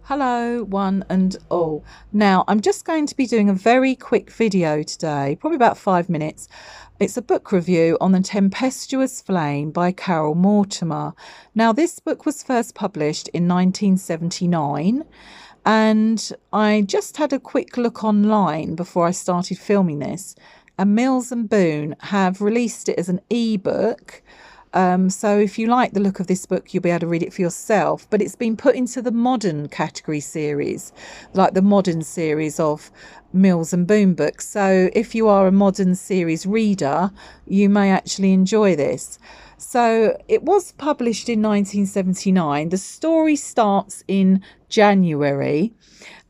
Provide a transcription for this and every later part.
Hello, one and all. Now, I'm just going to be doing a very quick video today, probably about 5 minutes. It's a book review on The Tempestuous Flame by Carole Mortimer. Now, this book was first published in 1979, and I just had a quick look online before I started filming this, and Mills and Boon have released it as an ebook. So if you like the look of this book, you'll be able to read it for yourself. But it's been put into the modern category series, like the modern series of Mills and Boon books. So if you are a modern series reader, you may actually enjoy this. So it was published in 1979. The story starts in January.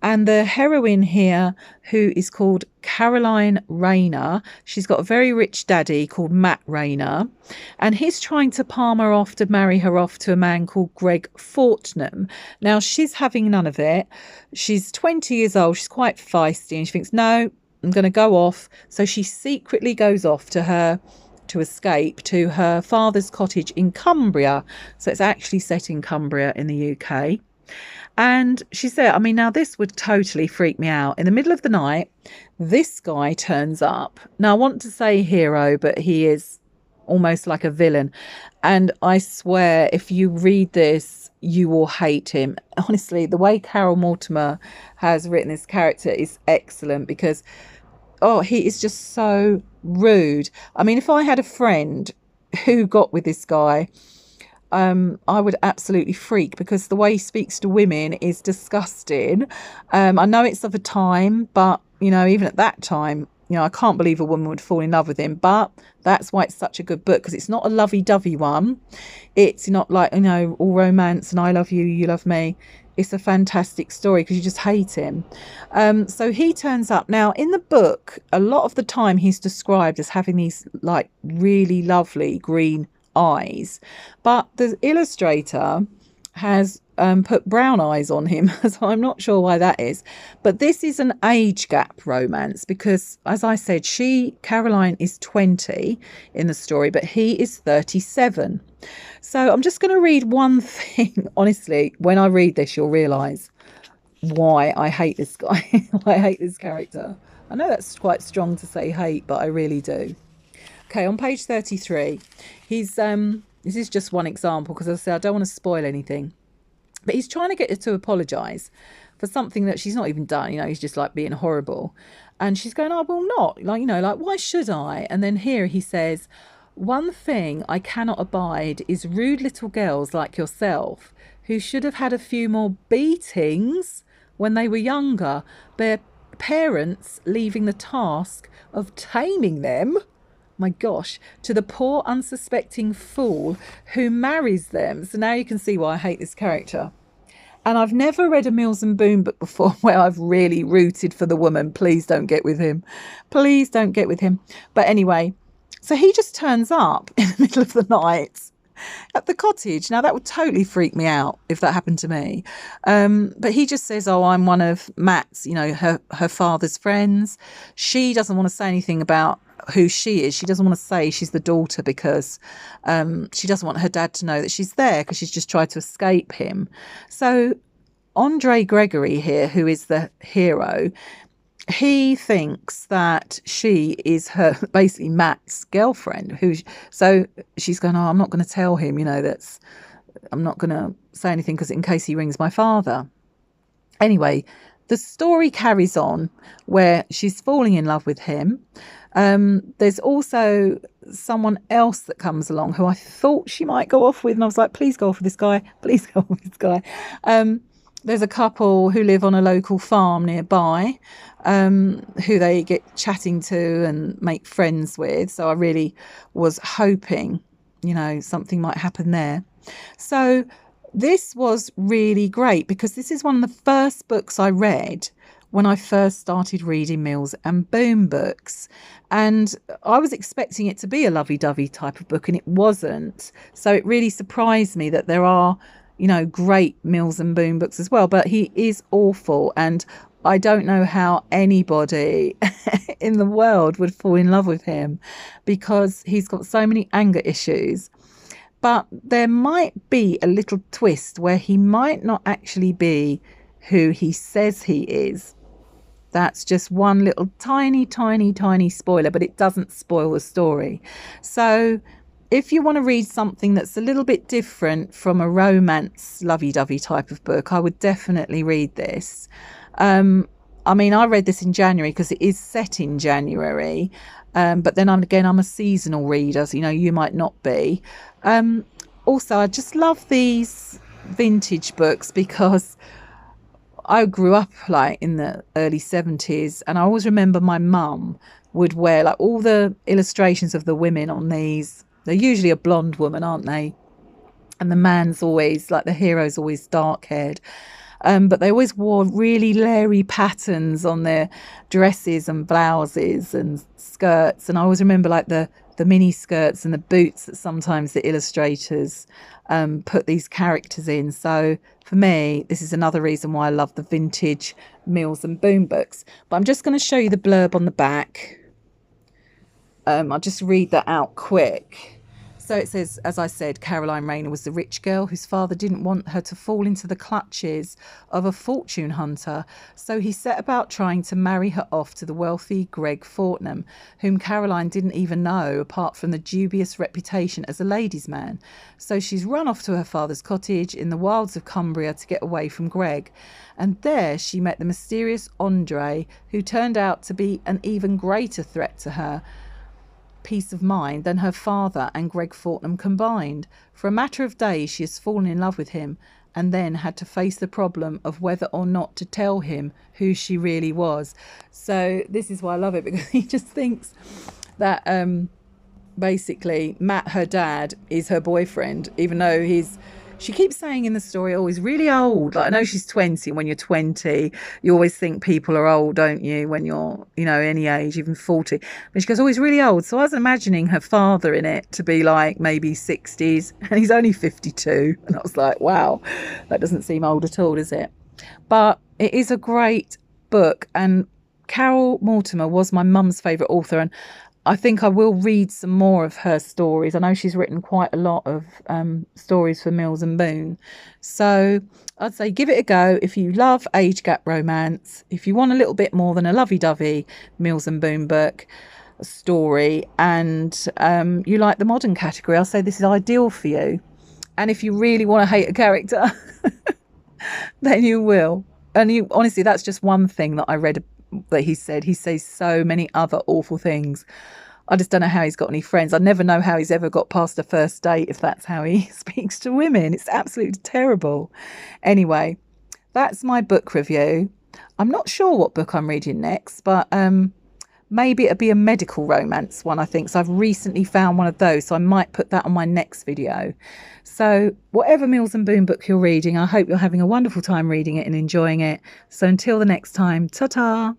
And the heroine here, who is called Caroline Rayner, she's got a very rich daddy called Matt Rayner, and he's trying to palm her off to marry her off to a man called Greg Fortnum. Now, she's having none of it. She's 20 years old. She's quite feisty, and she thinks, no, I'm going to go off. So she secretly goes off to escape to her father's cottage in Cumbria. So it's actually set in Cumbria in the UK. And she said, I mean, now this would totally freak me out. In the middle of the night, this guy turns up. Now, I want to say hero, but he is almost like a villain. And I swear, if you read this, you will hate him. Honestly, the way Carole Mortimer has written this character is excellent because, oh, he is just so rude. I mean, if I had a friend who got with this guy, I would absolutely freak because the way he speaks to women is disgusting. I know it's of a time, but, you know, even at that time, you know, I can't believe a woman would fall in love with him. But that's why it's such a good book, because it's not a lovey-dovey one. It's not like, you know, all romance and I love you, you love me. It's a fantastic story because you just hate him. So he turns up. Now, in the book, a lot of the time he's described as having these, like, really lovely green eyes, but the illustrator has put brown eyes on him, so I'm not sure why that is. But this is an age gap romance because, as I said, Caroline is 20 in the story, but he is 37. So I'm just going to read one thing. Honestly, when I read this, you'll realise why I hate this guy. Why I hate this character. I know that's quite strong to say hate, but I really do. Okay, on page 33, he's this is just one example because, as I said, I don't want to spoil anything. But he's trying to get her to apologise for something that she's not even done. You know, he's just like being horrible. And she's going, I will not. Like, you know, like, why should I? And then here he says, one thing I cannot abide is rude little girls like yourself who should have had a few more beatings when they were younger, their parents leaving the task of taming them, my gosh, to the poor unsuspecting fool who marries them. So now you can see why I hate this character. And I've never read a Mills and Boon book before where I've really rooted for the woman. Please don't get with him. Please don't get with him. But anyway, so he just turns up in the middle of the night at the cottage. Now, that would totally freak me out if that happened to me. But he just says, oh, I'm one of Matt's, you know, her father's friends. She doesn't want to say anything about who she is. She doesn't want to say she's the daughter because she doesn't want her dad to know that she's there because she's just tried to escape him. So Andre Gregory here, who is the hero, he thinks that she is her, basically Matt's girlfriend. So she's going, oh, I'm not going to tell him, you know, I'm not going to say anything because in case he rings my father. Anyway, the story carries on where she's falling in love with him. There's also someone else that comes along who I thought she might go off with, and I was like, please go off with this guy, please go off with this guy. There's a couple who live on a local farm nearby, who they get chatting to and make friends with. So I really was hoping, you know, something might happen there. So this was really great because this is one of the first books I read when I first started reading Mills and Boon books. And I was expecting it to be a lovey-dovey type of book, and it wasn't. So it really surprised me that there are, you know, great Mills and Boon books as well. But he is awful, and I don't know how anybody in the world would fall in love with him because he's got so many anger issues. But there might be a little twist where he might not actually be who he says he is. That's just one little tiny spoiler, but it doesn't spoil the story. So if you want to read something that's a little bit different from a romance lovey-dovey type of book, I would definitely read this. I mean, I read this in January because it is set in January, but then I'm a seasonal reader, so you might not be. Also, I just love these vintage books because I grew up like in the early 70s, and I always remember my mum would wear like all the illustrations of the women on these. They're usually a blonde woman, aren't they? And the man's always, like the hero's always dark haired. But they always wore really leery patterns on their dresses and blouses and skirts. And I always remember like the mini skirts and the boots that sometimes the illustrators put these characters in. So for me, this is another reason why I love the vintage Mills and Boon books. But I'm just going to show you the blurb on the back. I'll just read that out quick. So it says, as I said, Caroline Rayner was the rich girl whose father didn't want her to fall into the clutches of a fortune hunter. So he set about trying to marry her off to the wealthy Greg Fortnum, whom Caroline didn't even know, apart from the dubious reputation as a ladies' man. So she's run off to her father's cottage in the wilds of Cumbria to get away from Greg. And there she met the mysterious Andre, who turned out to be an even greater threat to her peace of mind than her father and Greg Fortnum combined. For a matter of days she has fallen in love with him, and then had to face the problem of whether or not to tell him who she really was. So this is why I love it, because he just thinks that basically Matt, her dad, is her boyfriend, even though she keeps saying in the story, oh, he's really old. Like, I know she's 20, and when you're 20, you always think people are old, don't you? When you're, any age, even 40. But she goes, oh, he's really old. So I was imagining her father in it to be like maybe 60s, and he's only 52. And I was like, wow, that doesn't seem old at all, does it? But it is a great book. And Carole Mortimer was my mum's favourite author, and I think I will read some more of her stories. I know she's written quite a lot of stories for Mills and Boon. So I'd say give it a go if you love age gap romance, if you want a little bit more than a lovey-dovey Mills and Boon book story, and you like the modern category, I'll say this is ideal for you. And if you really want to hate a character, then you will. And honestly, that's just one thing that I read that he said. He says so many other awful things. I just don't know how he's got any friends. I never know how he's ever got past a first date, if that's how he speaks to women. It's absolutely terrible. Anyway, that's my book review. I'm not sure what book I'm reading next, but maybe it'll be a medical romance one, I think. So I've recently found one of those, so I might put that on my next video. So whatever Mills and Boon book you're reading, I hope you're having a wonderful time reading it and enjoying it. So until the next time, ta-ta!